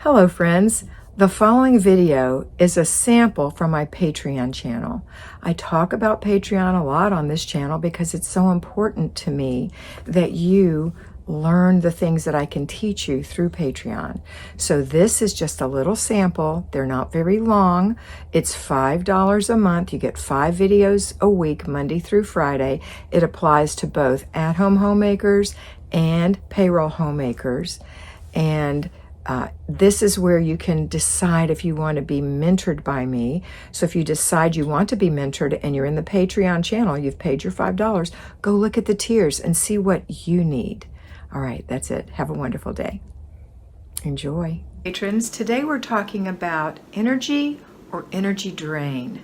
Hello friends, the following video is a sample from my Patreon channel. I talk about Patreon a lot on this channel because it's so important to me that you learn the things that I can teach you through Patreon. So this is just a little sample. They're not very long. It's $5 a month. You get 5 videos a week, Monday through Friday. It applies to both at-home homemakers and payroll homemakers. And this is where you can decide if you want to be mentored by me. So if you decide you want to be mentored and you're in the Patreon channel, you've paid your $5, go look at the tiers and see what you need. All right, that's it. Have a wonderful day. Enjoy. Patrons, today we're talking about energy or energy drain.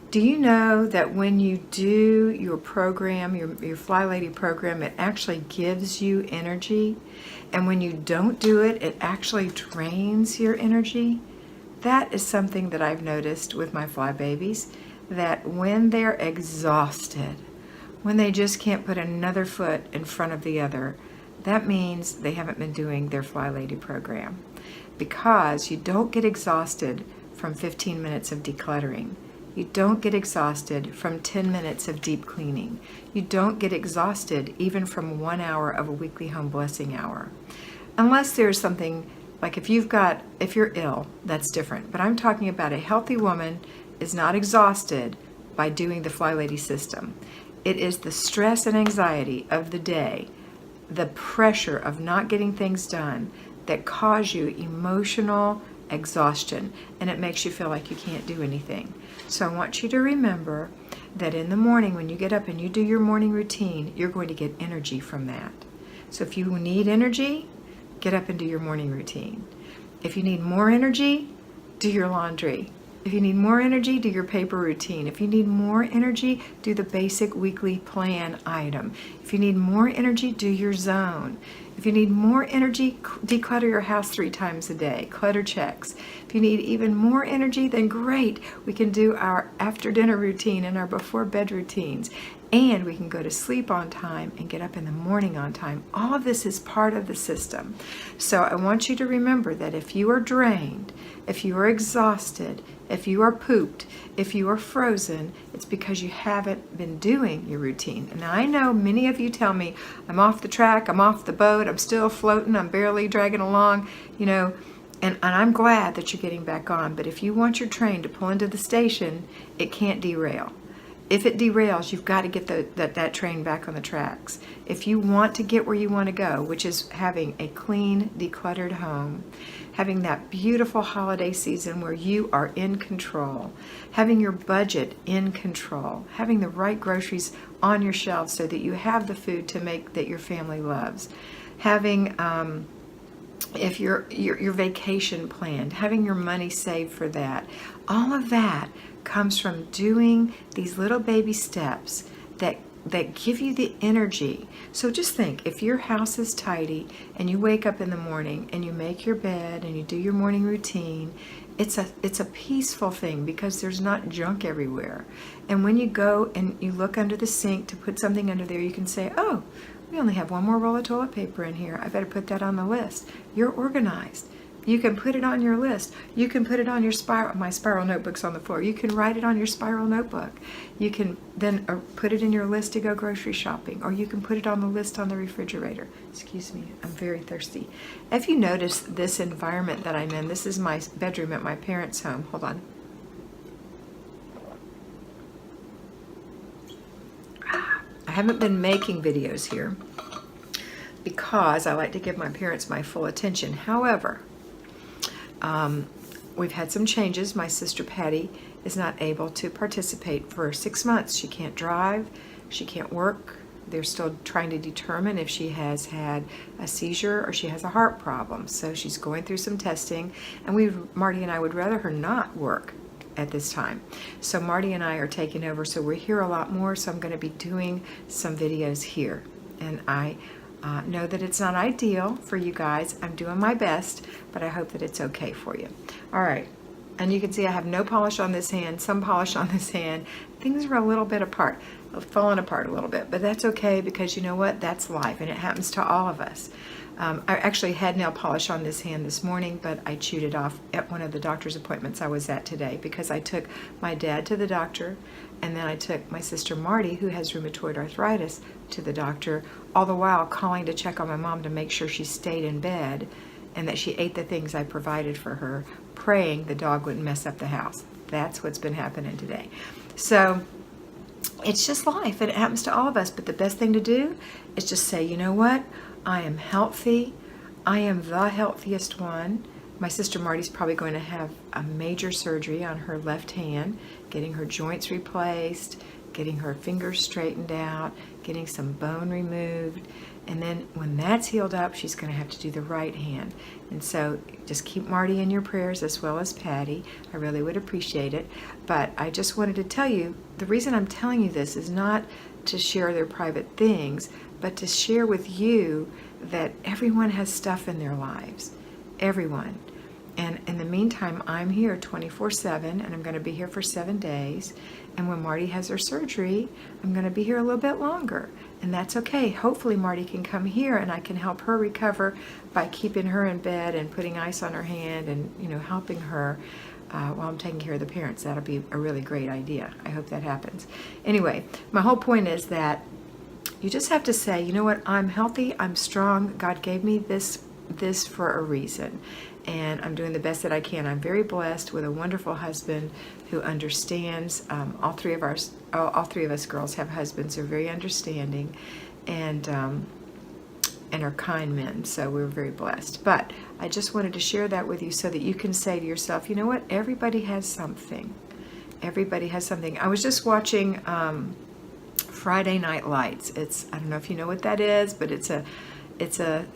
Do you know that when you do your program, your FlyLady program, it actually gives you energy? And when you don't do it, it actually drains your energy? That is something that I've noticed with my fly babies, that when they're exhausted, when they just can't put another foot in front of the other, that means they haven't been doing their FlyLady program. Because you don't get exhausted from 15 minutes of decluttering. You don't get exhausted from 10 minutes of deep cleaning. You don't get exhausted even from 1 hour of a weekly home blessing hour. Unless there's something, like if you're ill, that's different. But I'm talking about a healthy woman is not exhausted by doing the FlyLady system. It is the stress and anxiety of the day, the pressure of not getting things done that cause you emotional exhaustion, and it makes you feel like you can't do anything. So I want you to remember that in the morning when you get up and you do your morning routine, you're going to get energy from that. So if you need energy, get up and do your morning routine. If you need more energy, do your laundry. If you need more energy, do your paper routine. If you need more energy, do the basic weekly plan item. If you need more energy, do your zone. If you need more energy, declutter your house 3 times a day, clutter checks. If you need even more energy, then great, we can do our after dinner routine and our before bed routines. And we can go to sleep on time and get up in the morning on time. All of this is part of the system. So I want you to remember that if you are drained, if you are exhausted, if you are pooped, if you are frozen, it's because you haven't been doing your routine. And I know many of you tell me, I'm off the track, I'm off the boat, I'm still floating, I'm barely dragging along, you know, and I'm glad that you're getting back on. But if you want your train to pull into the station, it can't derail. If it derails, you've got to get that train back on the tracks. If you want to get where you want to go, which is having a clean, decluttered home, having that beautiful holiday season where you are in control, having your budget in control, having the right groceries on your shelves so that you have the food to make that your family loves, having if your vacation planned, having your money saved for that, all of that comes from doing these little baby steps that give you the energy. So just think, if your house is tidy and you wake up in the morning and you make your bed and you do your morning routine, it's a peaceful thing because there's not junk everywhere. And when you go and you look under the sink to put something under there, you can say, oh, we only have 1 more roll of toilet paper in here. I better put that on the list. You're organized. You can put it on your list. You can put it on your spiral. My spiral notebook's on the floor. You can write it on your spiral notebook. You can then put it in your list to go grocery shopping, or you can put it on the list on the refrigerator. Excuse me, I'm very thirsty. If you notice this environment that I'm in, this is my bedroom at my parents' home. Hold on. I haven't been making videos here because I like to give my parents my full attention. However, we've had some changes. My sister Patty is not able to participate for 6 months. She can't drive, she can't work. They're still trying to determine if she has had a seizure or she has a heart problem. So she's going through some testing, and Marty and I would rather her not work at this time. So Marty and I are taking over, so we're here a lot more, so I'm going to be doing some videos here. And I know that it's not ideal for you guys. I'm doing my best, but I hope that it's okay for you. All right, and you can see I have no polish on this hand, some polish on this hand. Things are a little bit apart, falling apart a little bit, but that's okay because you know what? That's life, and it happens to all of us. I actually had nail polish on this hand this morning, but I chewed it off at one of the doctor's appointments I was at today because I took my dad to the doctor, and then I took my sister Marty, who has rheumatoid arthritis, to the doctor, all the while calling to check on my mom to make sure she stayed in bed and that she ate the things I provided for her, praying the dog wouldn't mess up the house. That's what's been happening today. So it's just life, and it happens to all of us, but the best thing to do is just say, you know what? I am healthy. I am the healthiest one. My sister Marty's probably going to have a major surgery on her left hand, getting her joints replaced, getting her fingers straightened out, getting some bone removed. And then when that's healed up, she's going to have to do the right hand. And so just keep Marty in your prayers as well as Patty. I really would appreciate it. But I just wanted to tell you, the reason I'm telling you this is not to share their private things, but to share with you that everyone has stuff in their lives. Everyone. And in the meantime, I'm here 24/7, and I'm going to be here for 7 days. And when Marty has her surgery, I'm going to be here a little bit longer. And that's okay. Hopefully Marty can come here and I can help her recover by keeping her in bed and putting ice on her hand and, helping her while I'm taking care of the parents. That'll be a really great idea. I hope that happens. Anyway, my whole point is that you just have to say, you know what, I'm healthy, I'm strong, God gave me this for a reason, and I'm doing the best that I can. I'm very blessed with a wonderful husband who understands. All three of us girls have husbands who are very understanding and are kind men, so we're very blessed. But I just wanted to share that with you so that you can say to yourself, you know what, everybody has something. Everybody has something. I was just watching Friday Night Lights. I don't know if you know what that is, but it's a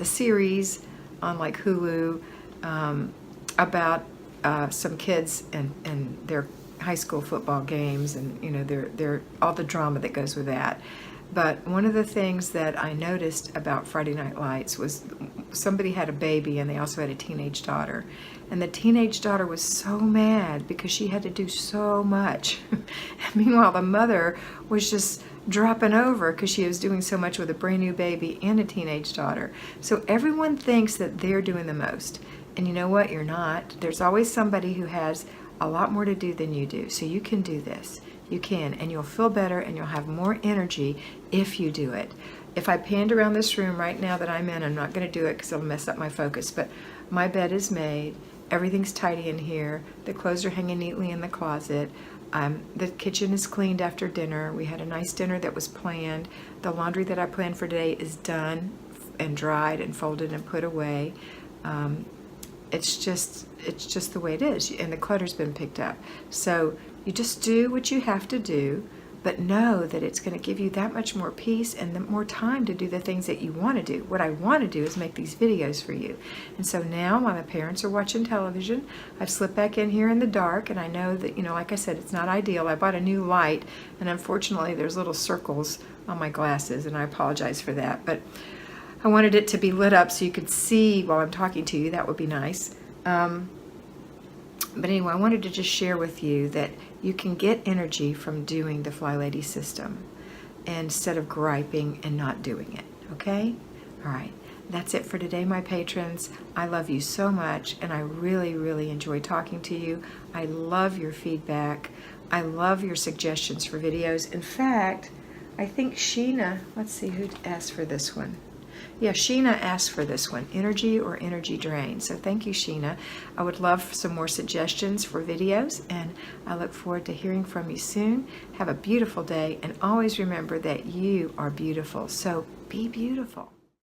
series on like Hulu about some kids and their high school football games, and their all the drama that goes with that. But one of the things that I noticed about Friday Night Lights was somebody had a baby and they also had a teenage daughter. And the teenage daughter was so mad because she had to do so much. Meanwhile, the mother was just dropping over because she was doing so much with a brand new baby and a teenage daughter. So everyone thinks that they're doing the most. And you know what? You're not. There's always somebody who has a lot more to do than you do. So you can do this. You can, and you'll feel better and you'll have more energy if you do it. If I panned around this room right now that I'm in, I'm not going to do it because it'll mess up my focus, but my bed is made. Everything's tidy in here. The clothes are hanging neatly in the closet. The kitchen is cleaned after dinner. We had a nice dinner that was planned. The laundry that I planned for today is done and dried and folded and put away. It's just the way it is, and the clutter's been picked up. So you just do what you have to do, but know that it's going to give you that much more peace and more time to do the things that you want to do. What I want to do is make these videos for you. And so now while my parents are watching television, I've slipped back in here in the dark, and I know that, like I said, it's not ideal. I bought a new light, and unfortunately there's little circles on my glasses, and I apologize for that. But I wanted it to be lit up so you could see while I'm talking to you. That would be nice. But anyway, I wanted to just share with you that you can get energy from doing the FlyLady system instead of griping and not doing it, okay? All right, that's it for today, my patrons. I love you so much, and I really, really enjoy talking to you. I love your feedback. I love your suggestions for videos. In fact, I think Sheena, let's see who asked for this one. Yeah, Sheena asked for this one, energy or energy drain. So thank you, Sheena. I would love some more suggestions for videos, and I look forward to hearing from you soon. Have a beautiful day, and always remember that you are beautiful. So be beautiful.